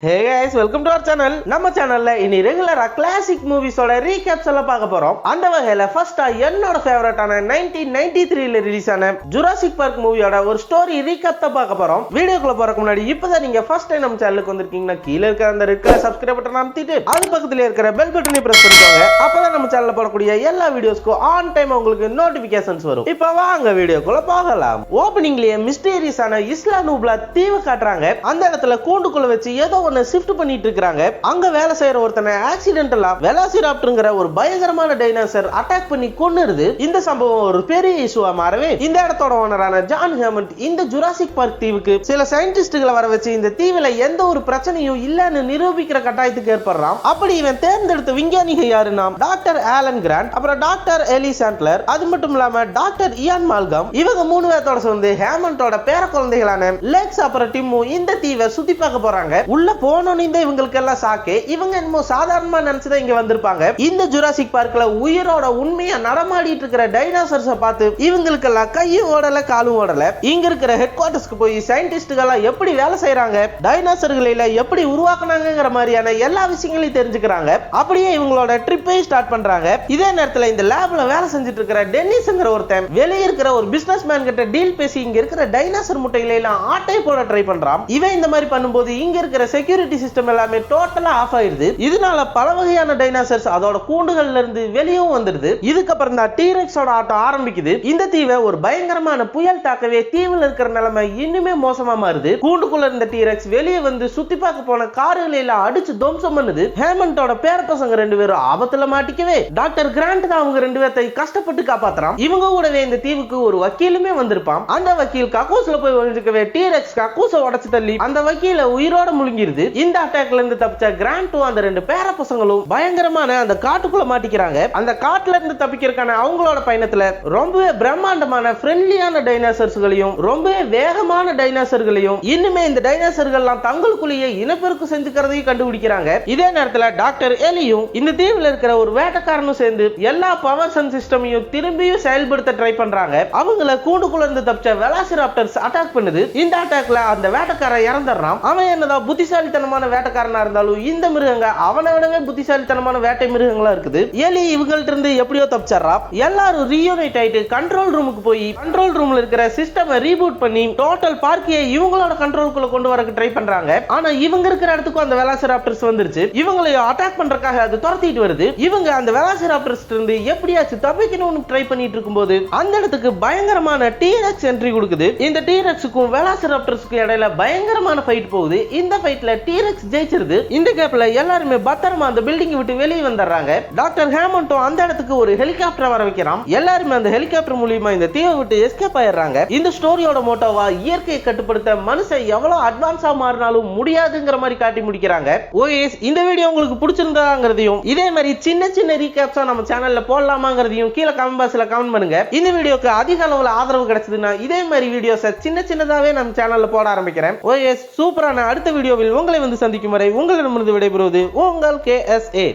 Hey guys, welcome to our channel. நம்ம சேனல்ல இனி ரெகுலரா கிளாசிக் மூவிஸோட ரீகேப்ஸ் எல்லாம் பார்க்க போறோம். அந்த வகையில ஃபர்ஸ்டா என்னோட ஃபேவரட்டான 1993 ல ரிலீஸ் ஆன ஜுராசிக் பார்க் மூவியோட ஒரு ஸ்டோரி ரீகேப் தான் பார்க்க போறோம். வீடியோக்குள்ள போறதுக்கு முன்னாடி இப்போதான் நீங்க ஃபர்ஸ்ட் டைம் நம்ம சேனலுக்கு வந்திருக்கீங்கன்னா கீழ இருக்க அந்த ரெட் கலர் சப்ஸ்கிரைப் பட்டனை அமுத்திட்டு அது பக்கத்துல இருக்கிற பெல் பட்டனை பிரஸ் பண்ணிக்கோங்க. அப்பதான் நம்ம சேனல்ல போடக்கூடிய எல்லா வீடியோஸ்க்கும் ஆன் டைம் உங்களுக்கு நோட்டிபிகேஷன்ஸ் வரும். இப்போ வாங்க வீடியோக்குள்ள போகலாம். ஓபனிங்லயே மிஸ்டீரியஸான இஸ்லா நூப்லா தீவு காட்டுறாங்க. அந்த இடத்துல கூண்டுக்குள்ள வச்சு ஏதோ ஷிஃப்ட் பண்ணிட்டு இருக்காங்க. அங்க வேலை செய்யற ஒருத்தனை ஆக்சிடென்டலா வெலாசிராப்டர்ங்கற ஒரு பயங்கரமான டைனோசர் அட்டாக் பண்ணி கொன்னுருது. இந்த சம்பவம் ஒரு பெரிய இஷ்யூவா மாறவே இந்த இடத்தோட ஓனரான ஜான் ஹேமண்ட் இந்த ஜுராசிக் பார்க் தீவுக்கு சில சயின்டிஸ்ட்களை வர வச்சு இந்த தீவுல எந்த ஒரு பிரச்சனையும் இல்லன்னு நிரூபிக்கிற கட்டாயத்துக்கு ஏற்படுறான். அப்படி இவன் தேர்ந்தெடுத்த விஞ்ஞானிகள் யாருன்னா டாக்டர் ஆலன் கிராண்ட், அப்புறம் டாக்டர் எலி சாண்ட்லர், அது மட்டும் இல்லாம டாக்டர் இயான் மால்கம். இவங்க மூணு பேர்த்தோட சேர்ந்து ஹேமண்டோட பேர குழந்தைகளான லேக்ஸ் அப்புறம் டிம்மு இந்த தீவை சுத்தி பார்க்க போறாங்க. உள்ள போனோன்னு இவங்களுக்கு எல்லாம் சாக்கே இவங்க என்னமோ சாதாரணமா நினைச்சுதான் இங்க வந்திருப்பாங்க. இந்த ஜுராசிக் பார்க்ல உயிரோட உண்மையா நடமாடிட்டு இருக்கிற டைனோசர்ஸை பார்த்து இவங்களுக்கு எல்லாம் கையும் ஓடல காலும் ஓடல. இங்க இருக்கிற ஹெட் குவார்டர்ஸ்க்கு போய் சயின்டிஸ்ட்கள் எப்படி வேலை செய்யறாங்க, டைனோசர்களை எப்படி உருவாக்குனாங்கங்கிற மாதிரியான எல்லா விஷயங்களையும் தெரிஞ்சுக்கிறாங்க. அப்படியே இவங்களோட ட்ரிப்பை ஸ்டார்ட் பண்றாங்க. இதே நேரத்துல இந்த லேப்ல வேலை செஞ்சுட்டு இருக்கிற டென்னிஸ்ங்கிற ஒருத்தன் வெளியே இருக்கிற ஒரு பிசினஸ் மேன் கிட்ட டீல் பேசி இங்க இருக்கிற டைனோசர் முட்டைகளை எல்லாம் ஆட்டை போட ட்ரை பண்றான். இவன் இந்த மாதிரி பண்ணும்போது இங்க இருக்கிற செக்யூரிட்டி சிஸ்டம் எல்லாமே டோட்டலா ஆஃப் ஆயிருது. இதனால பல வகையான டைனோசர்ஸ் அதோட கூண்டுகள்ல இருந்து வெளியும் வந்துருது. இதுக்கு அப்புறம் தான் டீரெக்ஸோட ஆட்டம் ஆரம்பிக்குது. இந்த தீவை ஒரு பயங்கரமான புயல் தாக்கவே தீவுல இருக்கிற நிலைமை இன்னுமே மோசமா மாறுது. கூண்டுக்குள்ள இருந்த டீரெக்ஸ் வெளியே வந்து சுத்தி பார்க்க போன கார்களை எல்லாம் அடிச்சு துவம்சம் பண்ணுது. ஹேமண்டோட பேர பசங்க ரெண்டு பேரும் ஆபத்துல மாட்டிக்கவே டாக்டர் கிராண்ட் தான் அவங்க ரெண்டு பேர்த்தை கஷ்டப்பட்டு காப்பாத்துறான். இவங்க கூடவே இந்த தீவுக்கு ஒரு வக்கீலுமே வந்திருப்பான். அந்த வக்கீல் கக்கூஸ்ல போய் ஒளிஞ்சுக்கவே டீரெக்ஸ் கக்கூஸை உடைச்சு தள்ளி அந்த வக்கீல உயிரோட முழுங்கிருது. இந்த அட்டாக்ல இருந்து தப்பிச்ச கிராண்டும் அந்த ரெண்டு பேர பசங்களும் பயங்கரமான அந்த காட்டுக்குள்ள மாட்டிக்கிறாங்க. அந்த காட்டுல இருந்து தப்பிக்கிறதுக்கான அவங்களோட பயணத்துல ரொம்பவே பிரம்மாண்டமான ஃப்ரெண்ட்லியான டைனோசர்ஸ்களையும் ரொம்பவே வேகமான டைனோசர்களையும் இன்னுமே இந்த டைனோசர்கள்லாம் தங்களுக்குள்ளேயே இனப்பெருக்கம் செஞ்சுக்கிறதையும் கண்டுபிடிக்கிறாங்க. இதே நேரத்துல டாக்டர் எலியும் இந்த தீவுல இருக்கிற ஒரு வேட்டைக்காரனும் சேர்ந்து எல்லா பவர்ஸ் அண்ட் சிஸ்டமையும் திரும்பியும் செயல்படுத்த ட்ரை பண்றாங்க. அவங்கள கூண்டுக்குள்ள இருந்து தப்பிச்ச வெலாசிராப்டர்ஸ் அட்டாக் பண்ணுது. இந்த அட்டாக்ல அந்த வேட்டைக்காரன் இறந்துடுறான். அவன் என்னதான் புத்திசாலித்தனமான வேட்டைக்காரனா இருந்தாலும் இந்த மிருகங்க அவனை விடவே புத்திசாலித்தனமான வேட்டை மிருகங்களா இருக்குது. எலி இவங்கள்ட்ட இருந்து எப்படியோ தப்பிச்சறா. எல்லாரும் ரீயூனைட் ஆயிட்டு கண்ட்ரோல் ரூமுக்கு போய் கண்ட்ரோல் ரூம்ல இருக்கிற சிஸ்டமை ரீபூட் பண்ணி டோட்டல் பார்க்கையே இவங்களோட கண்ட்ரோலுக்குள்ள கொண்டு வரக்கு ட்ரை பண்றாங்க. ஆனா இவங்க இருக்கிற இடத்துக்கு அந்த வெலாசிராப்டர்ஸ் வந்துருச்சு. இவங்களையும் அட்டாக் பண்றதுக்காக அது துரத்திட்டு வருது. இவங்க அந்த வெலாசிராப்டர்ஸ் இருந்து எப்படியாச்சும் தப்பிக்கணும்னு ட்ரை பண்ணிட்டு இருக்கும்போது அந்த இடத்துக்கு பயங்கரமான டீரெக்ஸ் என்ட்ரி கொடுக்குது. இந்த டீரெக்ஸுக்கும் வெலாசிராப்டர்ஸ்க்கு இடையில பயங்கரமான ஃபைட் போகுது. இந்த ஃபைட்ல டீரெக்ஸ் ஜெயிச்சிருது. இந்த கேப்ல எல்லாருமே பத்திரமா அந்த பில்டிங் விட்டு வெளியே வந்துடுறாங்க. டாக்டர் ஹேமண்டும் அந்த இடத்துக்கு ஒரு ஹெலிகாப்டர் வர வைக்கிறான். எல்லாருமே அந்த ஹெலிகாப்டர் மூலமா இந்த தீவை விட்டு எஸ்கேப் ஆயிடுறாங்க. இந்த ஸ்டோரியோட மோட்டோவா இயற்கையை கட்டுப்படுத்த மனுஷன் எவ்வளவு அட்வான்ஸா மாறினாலும் முடியாதுங்கிற மாதிரி காட்டி முடிக்கிறாங்க. ஓஎஸ் இந்த வீடியோ உங்களுக்கு பிடிச்சிருந்தாங்கிறதையும் இதே மாதிரி சின்ன சின்ன ரீகேப்ஸா நம்ம சேனல்ல போடலாமாங்கிறதையும் கீழே கமெண்ட் பாக்ஸ்ல கமெண்ட் பண்ணுங்க. இந்த வீடியோக்கு அதிக அளவுல ஆதரவு கிடைச்சதுன்னா இதே மாதிரி வீடியோஸை சின்ன சின்னதாவே நம்ம சேனல்ல போட ஆரம்பிக்கிறேன். ஓஎஸ் சூப்பரான அடுத்த வீடியோவில் உங்களை வந்து சந்திக்கும் வரை உங்களிடமிருந்து விடைபெறுவது உங்கள் KSA.